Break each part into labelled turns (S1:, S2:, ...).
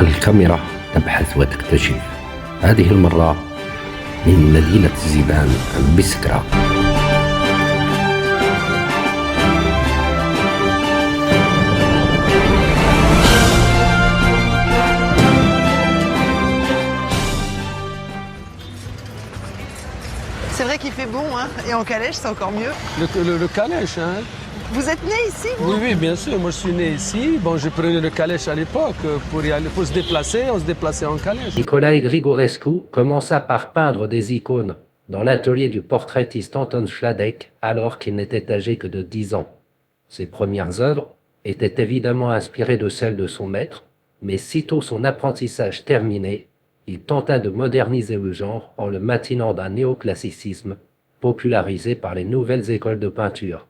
S1: الكاميرا تبحث وتكتشف. هذه المرة من مدينة زيبان بسكرة.
S2: C'est vrai qu'il fait bon, hein, et en calèche, c'est encore mieux.
S3: Le calèche, hein?
S2: Vous êtes né ici, vous?
S3: Oui, oui, bien sûr. Moi, je suis né ici. Bon, je prenais le calèche à l'époque pour y aller, pour se déplacer. On se déplaçait en calèche.
S1: Nicolae Grigorescu commença par peindre des icônes dans l'atelier du portraitiste Anton Schladek alors qu'il n'était âgé que de 10 ans. Ses premières œuvres étaient évidemment inspirées de celles de son maître, mais sitôt son apprentissage terminé, il tenta de moderniser le genre en le maintenant d'un néoclassicisme popularisé par les nouvelles écoles de peinture.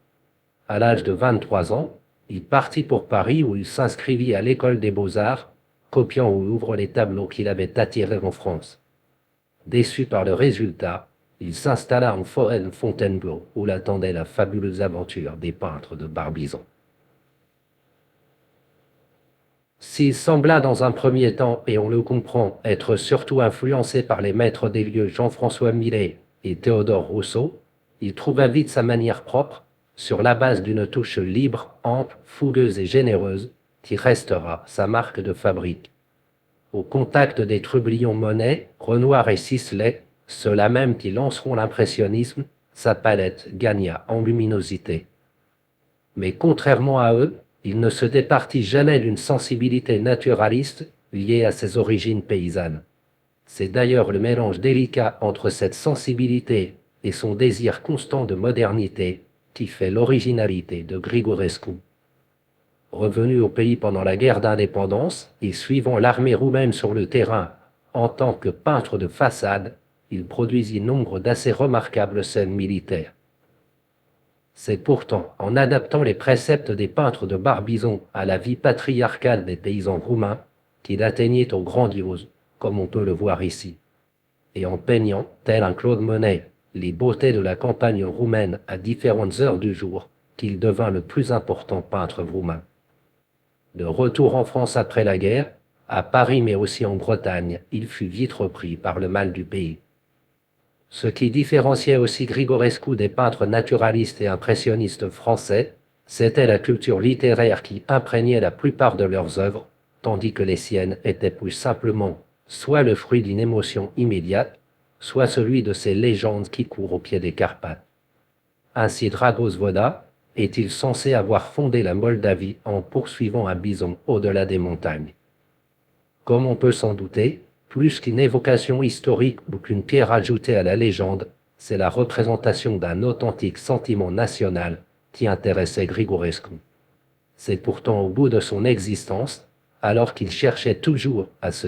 S1: À l'âge de 23 ans, il partit pour Paris où il s'inscrivit à l'école des beaux-arts, copiant au Louvre les tableaux qu'il avait attirés en France. Déçu par le résultat, il s'installa en forêt de Fontainebleau où l'attendait la fabuleuse aventure des peintres de Barbizon. S'il sembla dans un premier temps, et on le comprend, être surtout influencé par les maîtres des lieux Jean-François Millet et Théodore Rousseau, il trouva vite sa manière propre, sur la base d'une touche libre, ample, fougueuse et généreuse, qui restera sa marque de fabrique. Au contact des trublions Monet, Renoir et Sisley, ceux-là même qui lanceront l'impressionnisme, sa palette gagna en luminosité. Mais contrairement à eux, il ne se départit jamais d'une sensibilité naturaliste liée à ses origines paysannes. C'est d'ailleurs le mélange délicat entre cette sensibilité et son désir constant de modernité qui fait l'originalité de Grigorescu. Revenu au pays pendant la guerre d'indépendance et suivant l'armée roumaine sur le terrain en tant que peintre de façade, il produisit nombre d'assez remarquables scènes militaires. C'est pourtant en adaptant les préceptes des peintres de Barbizon à la vie patriarcale des paysans roumains qu'il atteignait au grandiose, comme on peut le voir ici, et en peignant, tel un Claude Monet, les beautés de la campagne roumaine à différentes heures du jour, qu'il devint le plus important peintre roumain. De retour en France après la guerre, à Paris mais aussi en Bretagne, il fut vite repris par le mal du pays. Ce qui différenciait aussi Grigorescu des peintres naturalistes et impressionnistes français, c'était la culture littéraire qui imprégnait la plupart de leurs œuvres, tandis que les siennes étaient plus simplement soit le fruit d'une émotion immédiate, soit celui de ces légendes qui courent au pied des Carpates. Ainsi Dragos Voda est-il censé avoir fondé la Moldavie en poursuivant un bison au-delà des montagnes. Comme on peut s'en douter, plus qu'une évocation historique ou qu'une pierre ajoutée à la légende, c'est la représentation d'un authentique sentiment national qui intéressait Grigorescu. C'est pourtant au bout de son existence, alors qu'il cherchait toujours à se